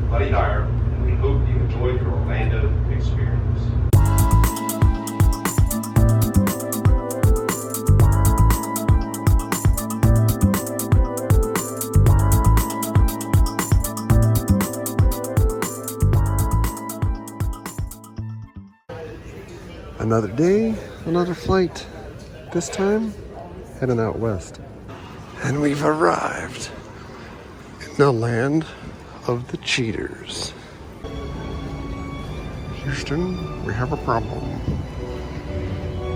Buddy Dyer, and we hope you enjoyed your Orlando experience. Another day, another flight. This time, heading out west. And we've arrived in the land of the cheaters. Houston, we have a problem.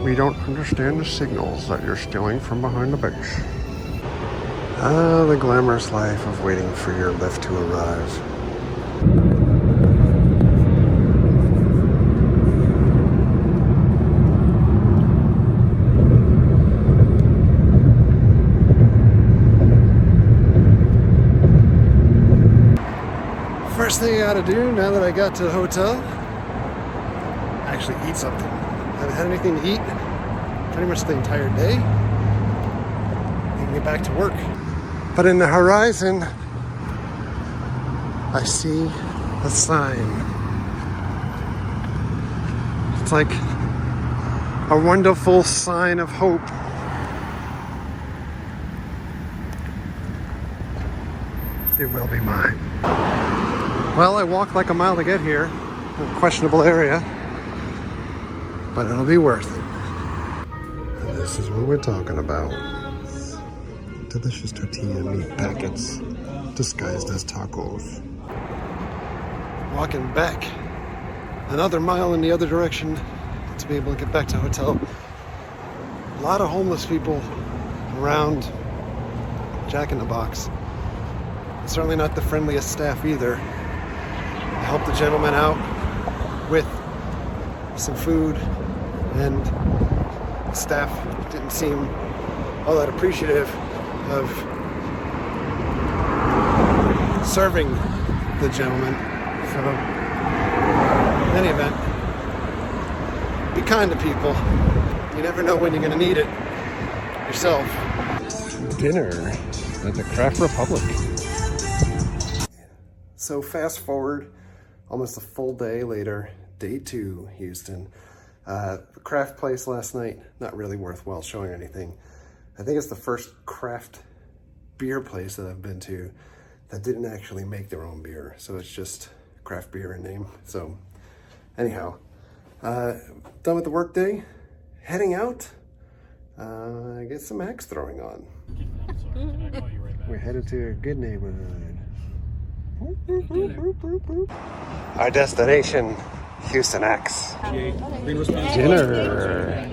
We don't understand the signals that you're stealing from behind the base. Ah, the glamorous life of waiting for your lift to arrive. First thing I gotta do now that I got to the hotel, actually eat something. I haven't had anything to eat pretty much the entire day. I can get back to work. But in the horizon, I see a sign. It's like a wonderful sign of hope. It will be mine. Well, I walked like a mile to get here, a questionable area, but it'll be worth it. And this is what we're talking about. Delicious tortilla meat packets disguised as tacos. Walking back another mile in the other direction to be able to get back to the hotel. A lot of homeless people around, Jack in the Box. Certainly not the friendliest staff either. I helped the gentleman out with some food, and the staff didn't seem all that appreciative of serving the gentleman. So, in any event, be kind to people. You never know when you're going to need it yourself. Dinner at the Craft Republic. So fast forward almost a full day later, day 2, Houston. The craft place last night, not really worthwhile showing anything. I think it's the first craft beer place that I've been to that didn't actually make their own beer. So it's just craft beer in name. So anyhow, done with the work day, heading out, get some axe throwing on. We're headed to a good neighborhood. Our destination, Houston X. Dinner.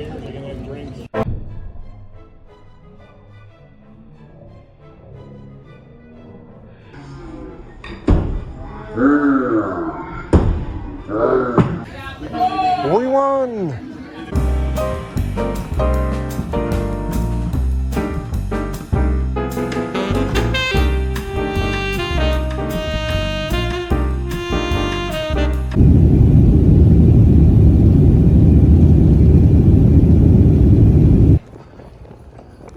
We won!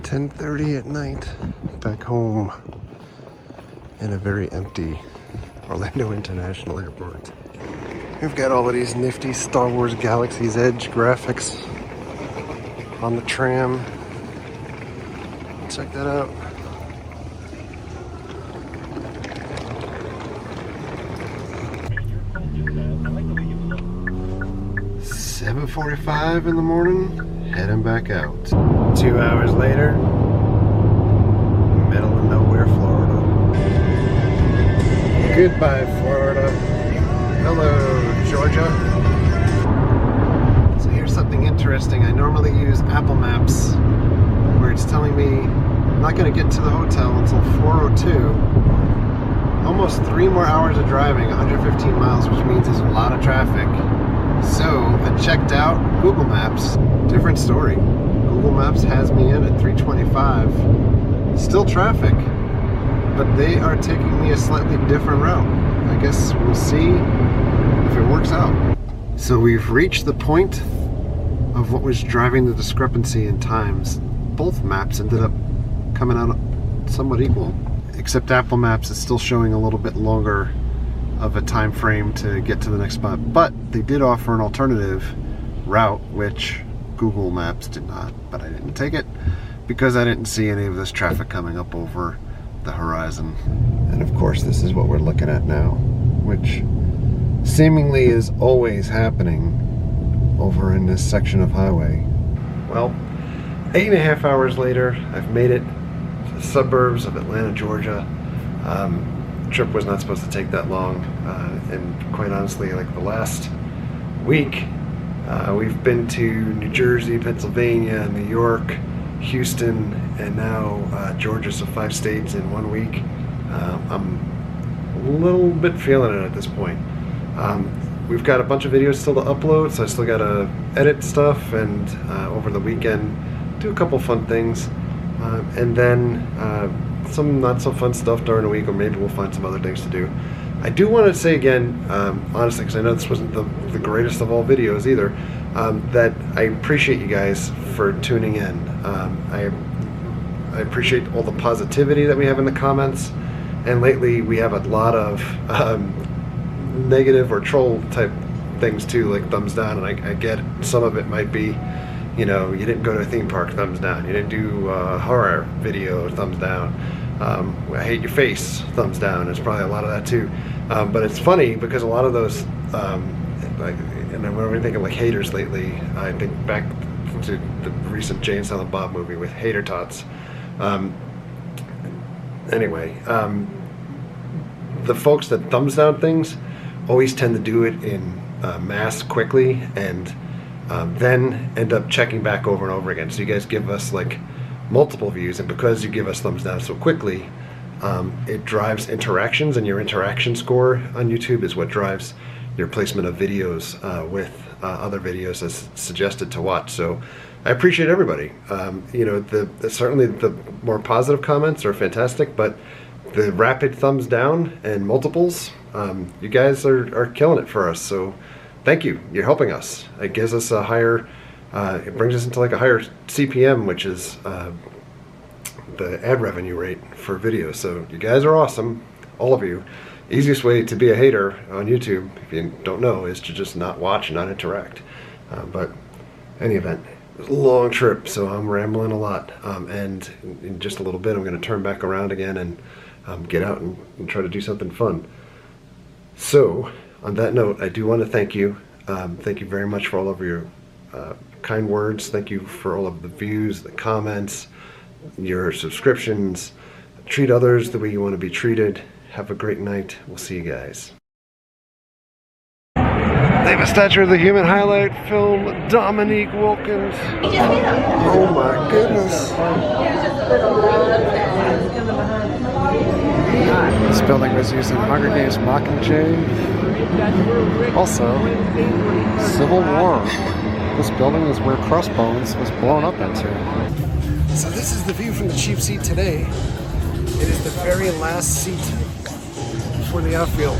10:30 at night, back home in a very empty Orlando International Airport. We've got all of these nifty Star Wars Galaxy's Edge graphics on the tram. Check that out. $7:45 in the morning, heading back out. 2 hours later, middle of nowhere, Florida. Goodbye, Florida. Hello, Georgia. So here's something interesting. I normally use Apple Maps, where it's telling me I'm not going to get to the hotel until 4:02. Almost 3 more hours of driving, 115 miles, which means there's a lot of traffic. So I checked out Google Maps. Different story. Google Maps has me in at 3:25. Still traffic, but they are taking me a slightly different route. I guess we'll see if it works out. So we've reached the point of what was driving the discrepancy in times. Both maps ended up coming out somewhat equal, except Apple Maps is still showing a little bit longer of a time frame to get to the next spot, but they did offer an alternative route, which Google Maps did not, but I didn't take it because I didn't see any of this traffic coming up over the horizon. And of course, this is what we're looking at now, which seemingly is always happening over in this section of highway. Well, 8.5 hours later, I've made it to the suburbs of Atlanta, Georgia. The trip was not supposed to take that long, and quite honestly, like the last week, we've been to New Jersey, Pennsylvania, New York, Houston, and now Georgia, so 5 states in 1 week. I'm a little bit feeling it at this point. We've got a bunch of videos still to upload, so I still gotta edit stuff, and over the weekend do a couple fun things, and then some not so fun stuff during the week, or maybe we'll find some other things to do. I do want to say again, honestly, because I know this wasn't the greatest of all videos either, that I appreciate you guys for tuning in. I appreciate all the positivity that we have in the comments, and lately we have a lot of negative or troll type things too, like thumbs down, and I get it. Some of it might be, you know, you didn't go to a theme park, thumbs down. You didn't do a horror video, thumbs down. I hate your face, thumbs down. There's probably a lot of that too. But it's funny because a lot of those, like, and when we think of like haters lately, I think back to the recent Jay and Silent Bob movie with Hater Tots. Anyway, the folks that thumbs down things always tend to do it in mass quickly, and then end up checking back over and over again. So you guys give us like multiple views, and because you give us thumbs down so quickly, it drives interactions, and your interaction score on YouTube is what drives your placement of videos with other videos as suggested to watch. So I appreciate everybody. You know, certainly the more positive comments are fantastic, but the rapid thumbs down and multiples, you guys are killing it for us. So thank you. You're helping us. It gives us a higher, it brings us into like a higher CPM, which is the ad revenue rate for videos. So you guys are awesome, all of you. Easiest way to be a hater on YouTube, if you don't know, is to just not watch and not interact. But any event, it was a long trip, so I'm rambling a lot. And in just a little bit, I'm going to turn back around again and get out and try to do something fun. So, on that note, I do want to thank you. Thank you very much for all of your kind words. Thank you for all of the views, the comments, your subscriptions. Treat others the way you want to be treated. Have a great night. We'll see you guys. They have a statue of the human highlight film, Dominique Wilkins. Oh my goodness. This building was used in Hunger Games Mockingjay. Also, Civil War. This building is where Crossbones was blown up into. So this is the view from the cheap seat today. It is the very last seat for the outfield.